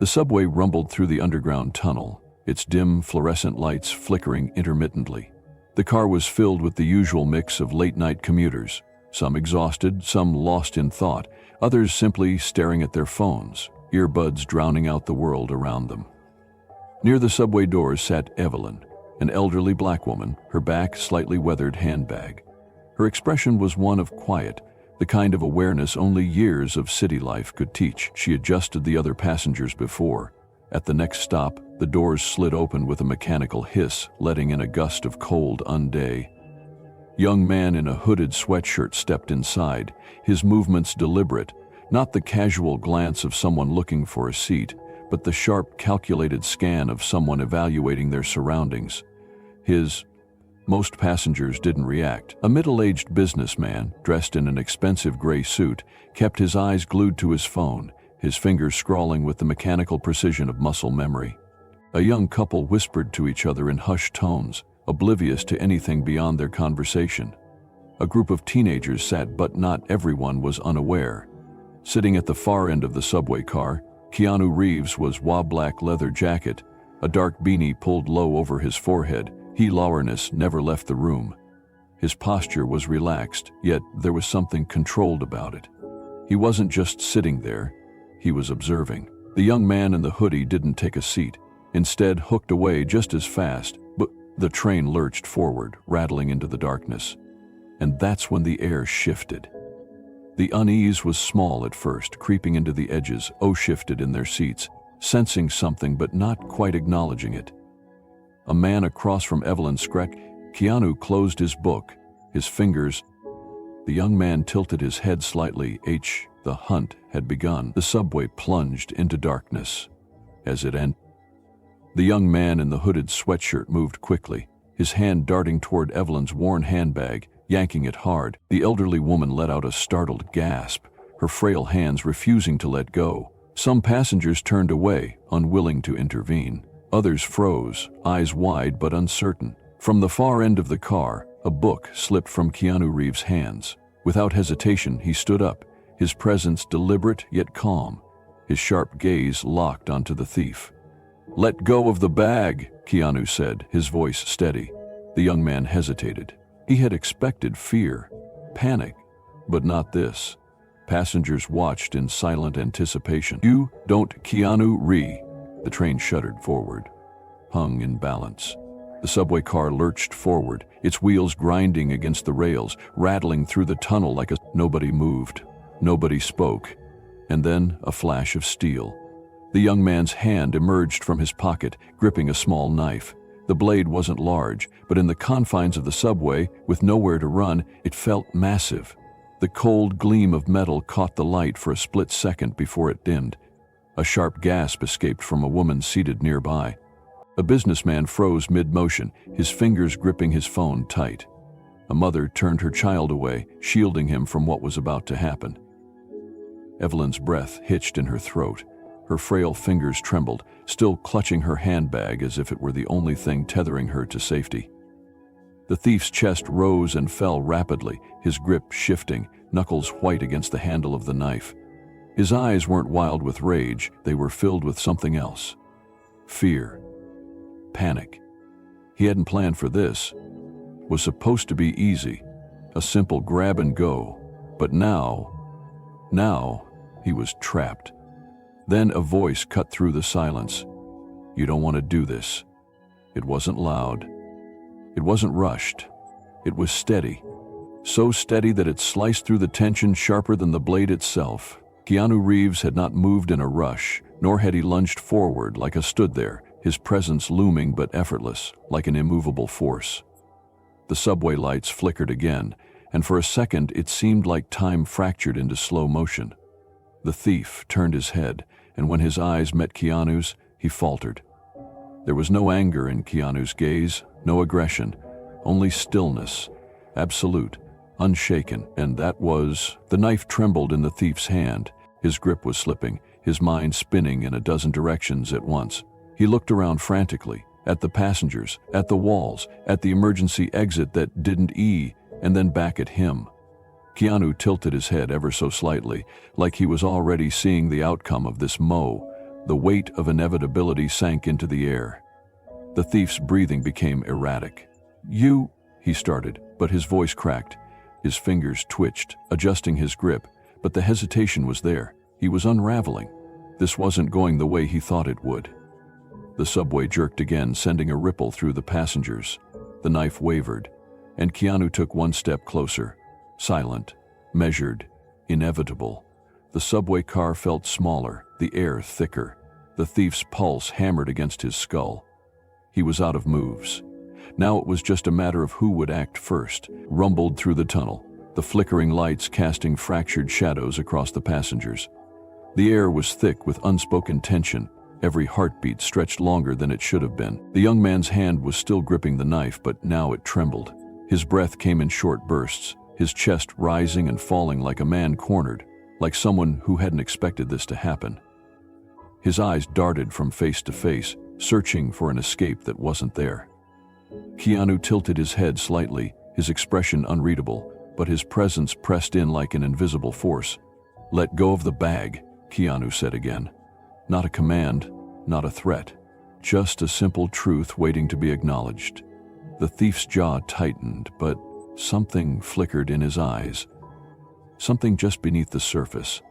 The subway rumbled through the underground tunnel, its dim fluorescent lights flickering intermittently. The car was filled with the usual mix of late-night commuters, some exhausted, some lost in thought, others simply staring at their phones, earbuds drowning out the world around them. Near the subway doors sat Evelyn, an elderly black woman, her back slightly weathered handbag. Her expression was one of quiet, the kind of awareness only years of city life could teach. She adjusted the other passengers before. At the next stop, the doors slid open with a mechanical hiss, letting in a gust of cold unday. Young man in a hooded sweatshirt stepped inside, his movements deliberate, not the casual glance of someone looking for a seat, but the sharp, calculated scan of someone evaluating their surroundings. Most passengers didn't react. A middle-aged businessman, dressed in an expensive gray suit, kept his eyes glued to his phone, his fingers scrawling with the mechanical precision of muscle memory. A young couple whispered to each other in hushed tones, oblivious to anything beyond their conversation. A group of teenagers sat, but not everyone was unaware. Sitting at the far end of the subway car, Keanu Reeves was black leather jacket, a dark beanie pulled low over his forehead. Lawlessness never left the room. His posture was relaxed, yet there was something controlled about it. He wasn't just sitting there, he was observing. The young man in the hoodie didn't take a seat, instead hooked away just as fast, but the train lurched forward, rattling into the darkness. And that's when the air shifted. The unease was small at first, creeping into the edges, shifted in their seats, sensing something but not quite acknowledging it. A man across from Evelyn screamed. Keanu closed his book, his fingers. The young man tilted his head slightly. The hunt had begun. The subway plunged into darkness. As it ended, the young man in the hooded sweatshirt moved quickly, his hand darting toward Evelyn's worn handbag, yanking it hard. The elderly woman let out a startled gasp, her frail hands refusing to let go. Some passengers turned away, unwilling to intervene. Others froze, eyes wide but uncertain. From the far end of the car, a book slipped from Keanu Reeves' hands. Without hesitation, he stood up, his presence deliberate yet calm, his sharp gaze locked onto the thief. "Let go of the bag," Keanu said, his voice steady. The young man hesitated. He had expected fear, panic, but not this. Passengers watched in silent anticipation. "You don't, Keanu Reeves." The train shuddered forward, hung in balance. The subway car lurched forward, its wheels grinding against the rails, rattling through the tunnel like a... Nobody moved. Nobody spoke. And then a flash of steel. The young man's hand emerged from his pocket, gripping a small knife. The blade wasn't large, but in the confines of the subway, with nowhere to run, it felt massive. The cold gleam of metal caught the light for a split second before it dimmed. A sharp gasp escaped from a woman seated nearby. A businessman froze mid-motion, his fingers gripping his phone tight. A mother turned her child away, shielding him from what was about to happen. Evelyn's breath hitched in her throat. Her frail fingers trembled, still clutching her handbag as if it were the only thing tethering her to safety. The thief's chest rose and fell rapidly, his grip shifting, knuckles white against the handle of the knife. His eyes weren't wild with rage, they were filled with something else. Fear. Panic. He hadn't planned for this. It was supposed to be easy, a simple grab and go. But now he was trapped. Then a voice cut through the silence. "You don't want to do this." It wasn't loud. It wasn't rushed. It was steady. So steady that it sliced through the tension sharper than the blade itself. Keanu Reeves had not moved in a rush, nor had he lunged forward like a stood there, his presence looming but effortless, like an immovable force. The subway lights flickered again, and for a second it seemed like time fractured into slow motion. The thief turned his head, and when his eyes met Keanu's, he faltered. There was no anger in Keanu's gaze, no aggression, only stillness, absolute, unshaken, and that was... The knife trembled in the thief's hand. His grip was slipping, his mind spinning in a dozen directions at once. He looked around frantically, at the passengers, at the walls, at the emergency exit that didn't and then back at him. Keanu tilted his head ever so slightly, like he was already seeing the outcome of this The weight of inevitability sank into the air. The thief's breathing became erratic. "You," he started, but his voice cracked. His fingers twitched, adjusting his grip, but the hesitation was there. He was unraveling. This wasn't going the way he thought it would. The subway jerked again, sending a ripple through the passengers. The knife wavered, and Keanu took one step closer. Silent, measured, inevitable. The subway car felt smaller, the air thicker. The thief's pulse hammered against his skull. He was out of moves. Now it was just a matter of who would act first. Rumbled through the tunnel, the flickering lights casting fractured shadows across the passengers. The air was thick with unspoken tension. Every heartbeat stretched longer than it should have been. The young man's hand was still gripping the knife, but now it trembled. His breath came in short bursts, his chest rising and falling like a man cornered, like someone who hadn't expected this to happen. His eyes darted from face to face, searching for an escape that wasn't there. Keanu tilted his head slightly, his expression unreadable, but his presence pressed in like an invisible force. "Let go of the bag," Keanu said again. Not a command, not a threat, just a simple truth waiting to be acknowledged. The thief's jaw tightened, but something flickered in his eyes. Something just beneath the surface.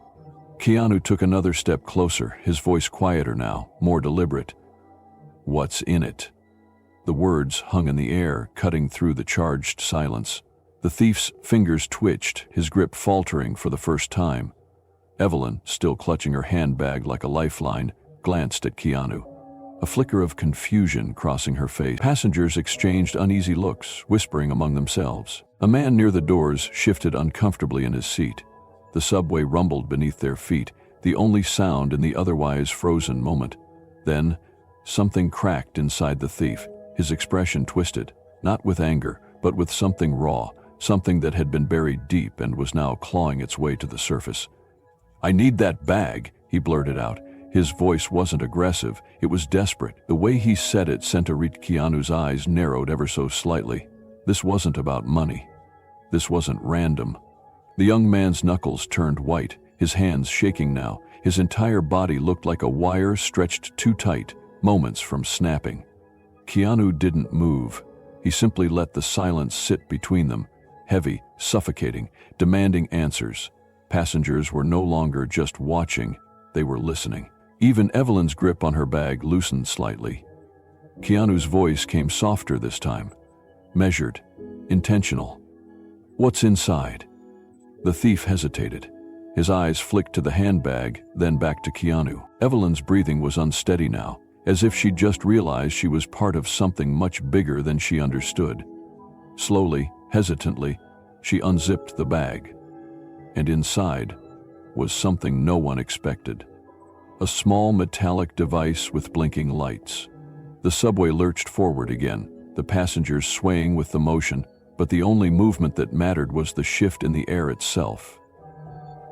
Keanu took another step closer, his voice quieter now, more deliberate. "What's in it?" The words hung in the air, cutting through the charged silence. The thief's fingers twitched, his grip faltering for the first time. Evelyn, still clutching her handbag like a lifeline, glanced at Keanu. A flicker of confusion crossing her face. Passengers exchanged uneasy looks, whispering among themselves. A man near the doors shifted uncomfortably in his seat. The subway rumbled beneath their feet, the only sound in the otherwise frozen moment. Then, something cracked inside the thief, his expression twisted, not with anger, but with something raw, something that had been buried deep and was now clawing its way to the surface. "I need that bag," he blurted out. His voice wasn't aggressive, it was desperate. The way he said it sent Keanu's eyes narrowed ever so slightly. This wasn't about money. This wasn't random. The young man's knuckles turned white, his hands shaking now. His entire body looked like a wire stretched too tight, moments from snapping. Keanu didn't move. He simply let the silence sit between them, heavy, suffocating, demanding answers. Passengers were no longer just watching, they were listening. Even Evelyn's grip on her bag loosened slightly. Keanu's voice came softer this time, measured, intentional. "What's inside?" The thief hesitated. His eyes flicked to the handbag, then back to Keanu. Evelyn's breathing was unsteady now, as if she'd just realized she was part of something much bigger than she understood. Slowly, hesitantly, she unzipped the bag. And inside was something no one expected. A small metallic device with blinking lights. The subway lurched forward again, the passengers swaying with the motion, but the only movement that mattered was the shift in the air itself.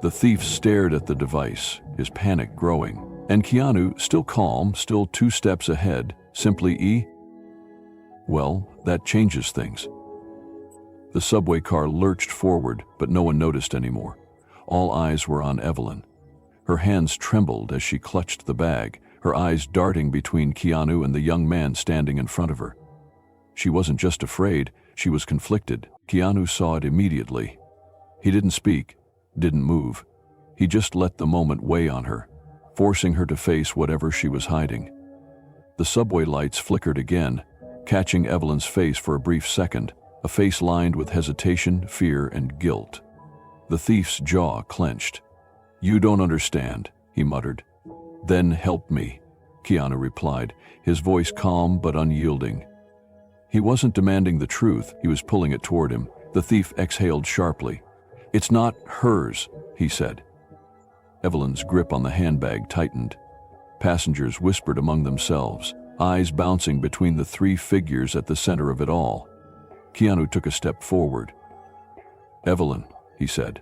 The thief stared at the device, his panic growing, and Keanu, still calm, still 2 steps ahead, simply Well, that changes things. The subway car lurched forward, but no one noticed anymore. All eyes were on Evelyn. Her hands trembled as she clutched the bag, her eyes darting between Keanu and the young man standing in front of her. She wasn't just afraid, she was conflicted. Keanu saw it immediately. He didn't speak, didn't move. He just let the moment weigh on her, forcing her to face whatever she was hiding. The subway lights flickered again, catching Evelyn's face for a brief second, a face lined with hesitation, fear, and guilt. The thief's jaw clenched. "You don't understand," he muttered. "Then help me," Keanu replied, his voice calm but unyielding. He wasn't demanding the truth, he was pulling it toward him. The thief exhaled sharply. "It's not hers," he said. Evelyn's grip on the handbag tightened. Passengers whispered among themselves, eyes bouncing between the 3 figures at the center of it all. Keanu took a step forward. "Evelyn," he said.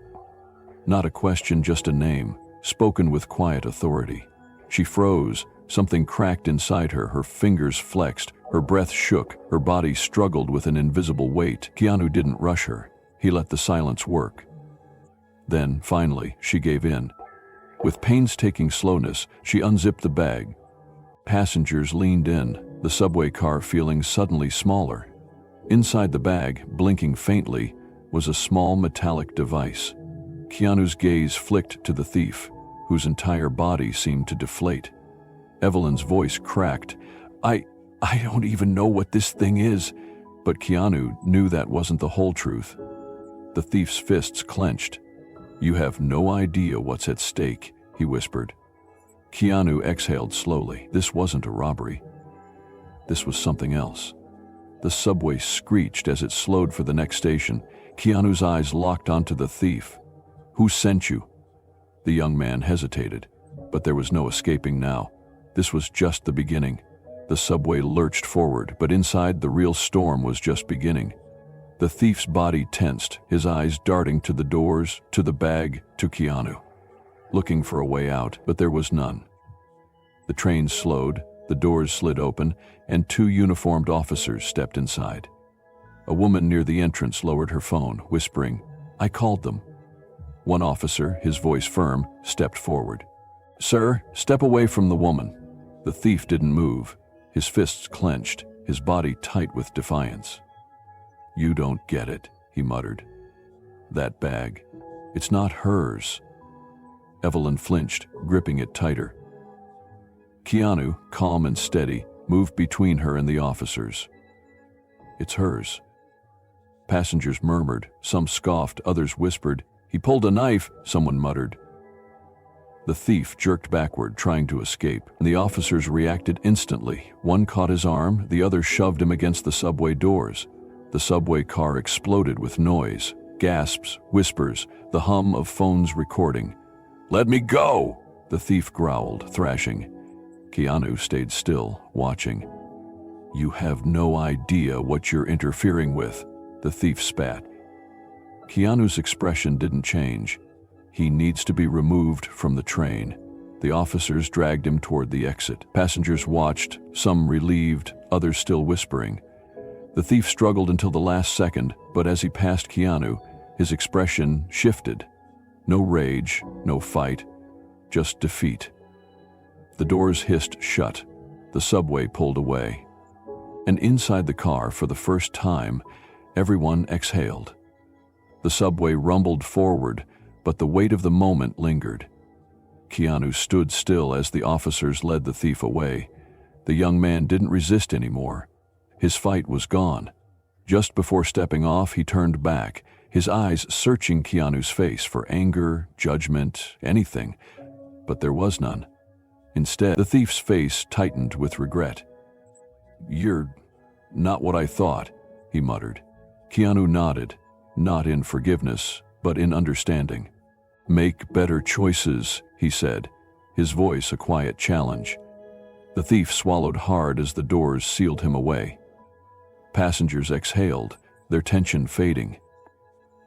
Not a question, just a name, spoken with quiet authority. She froze, something cracked inside her, her fingers flexed, her breath shook, her body struggled with an invisible weight. Keanu didn't rush her, he let the silence work. Then, finally, she gave in. With painstaking slowness, she unzipped the bag. Passengers leaned in, the subway car feeling suddenly smaller. Inside the bag, blinking faintly, was a small metallic device. Keanu's gaze flicked to the thief, whose entire body seemed to deflate. Evelyn's voice cracked. I don't even know what this thing is." But Keanu knew that wasn't the whole truth. The thief's fists clenched. "You have no idea what's at stake," he whispered. Keanu exhaled slowly. This wasn't a robbery. This was something else. The subway screeched as it slowed for the next station. Keanu's eyes locked onto the thief. "Who sent you?" The young man hesitated, but there was no escaping now. This was just the beginning. The subway lurched forward, but inside the real storm was just beginning. The thief's body tensed, his eyes darting to the doors, to the bag, to Keanu, looking for a way out, but there was none. The train slowed, the doors slid open, and two uniformed officers stepped inside. A woman near the entrance lowered her phone, whispering, "I called them." One officer, his voice firm, stepped forward. "Sir, step away from the woman." The thief didn't move, his fists clenched, his body tight with defiance. "You don't get it," he muttered. "That bag, it's not hers." Evelyn flinched, gripping it tighter. Keanu, calm and steady, moved between her and the officers. "It's hers." Passengers murmured, some scoffed, others whispered. "He pulled a knife," someone muttered. The thief jerked backward, trying to escape, and the officers reacted instantly. One caught his arm, the other shoved him against the subway doors. The subway car exploded with noise, gasps, whispers, the hum of phones recording. "Let me go!" the thief growled, thrashing. Keanu stayed still, watching. "You have no idea what you're interfering with," the thief spat. Keanu's expression didn't change. "He needs to be removed from the train." The officers dragged him toward the exit. Passengers watched, some relieved, others still whispering. The thief struggled until the last second, but as he passed Keanu, his expression shifted. No rage, no fight, just defeat. The doors hissed shut. The subway pulled away. And inside the car, for the first time, everyone exhaled. The subway rumbled forward, but the weight of the moment lingered. Keanu stood still as the officers led the thief away. The young man didn't resist anymore. His fight was gone. Just before stepping off, he turned back, his eyes searching Keanu's face for anger, judgment, anything. But there was none. Instead, the thief's face tightened with regret. "You're not what I thought," he muttered. Keanu nodded, not in forgiveness, but in understanding. "Make better choices," he said, his voice a quiet challenge. The thief swallowed hard as the doors sealed him away. Passengers exhaled, their tension fading.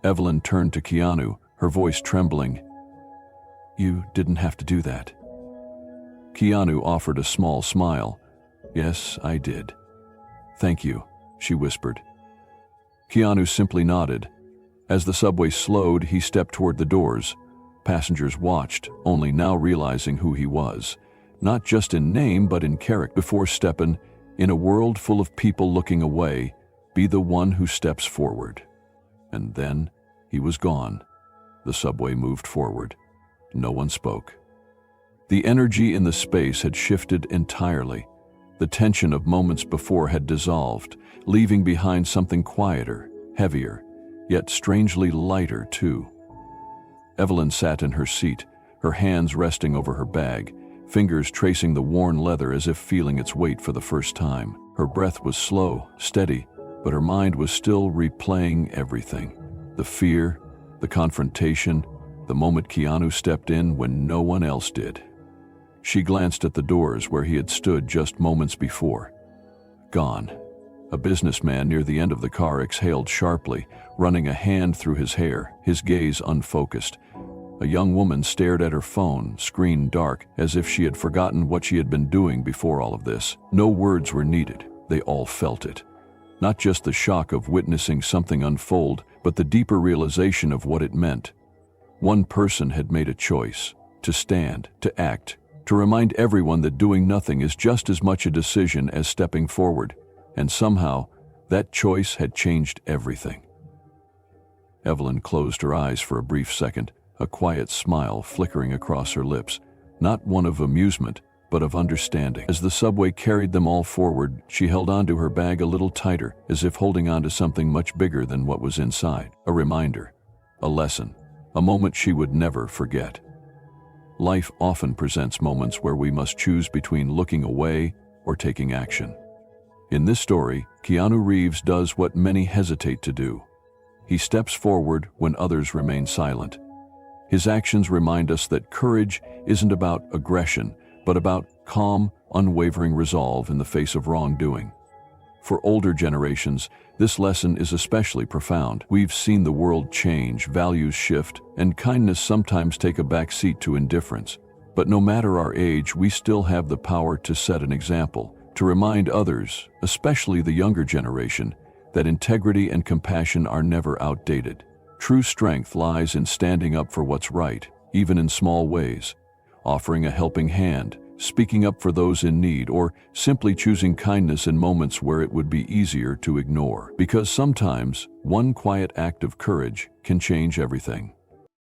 Evelyn turned to Keanu, her voice trembling. "You didn't have to do that." Keanu offered a small smile. "Yes, I did." "Thank you," she whispered. Keanu simply nodded. As the subway slowed, he stepped toward the doors. Passengers watched, only now realizing who he was. Not just in name, but in character. Before stepping, in a world full of people looking away, be the one who steps forward. And then, he was gone. The subway moved forward. No one spoke. The energy in the space had shifted entirely. The tension of moments before had dissolved, leaving behind something quieter, heavier, yet strangely lighter too. Evelyn sat in her seat, her hands resting over her bag, fingers tracing the worn leather as if feeling its weight for the first time. Her breath was slow, steady, but her mind was still replaying everything. The fear, the confrontation, the moment Keanu stepped in when no one else did. She glanced at the doors where he had stood just moments before. Gone. A businessman near the end of the car exhaled sharply, running a hand through his hair, his gaze unfocused. A young woman stared at her phone, screen dark, as if she had forgotten what she had been doing before all of this. No words were needed. They all felt it. Not just the shock of witnessing something unfold, but the deeper realization of what it meant. One person had made a choice, to stand, to act, to remind everyone that doing nothing is just as much a decision as stepping forward. And somehow, that choice had changed everything. Evelyn closed her eyes for a brief second, a quiet smile flickering across her lips, not one of amusement, but of understanding. As the subway carried them all forward, she held onto her bag a little tighter, as if holding on to something much bigger than what was inside. A reminder, a lesson, a moment she would never forget. Life often presents moments where we must choose between looking away or taking action. In this story, Keanu Reeves does what many hesitate to do. He steps forward when others remain silent. His actions remind us that courage isn't about aggression, but about calm, unwavering resolve in the face of wrongdoing. For older generations, this lesson is especially profound. We've seen the world change, values shift, and kindness sometimes take a back seat to indifference. But no matter our age, we still have the power to set an example, to remind others, especially the younger generation, that integrity and compassion are never outdated. True strength lies in standing up for what's right, even in small ways, offering a helping hand, speaking up for those in need, or simply choosing kindness in moments where it would be easier to ignore. Because sometimes, one quiet act of courage can change everything.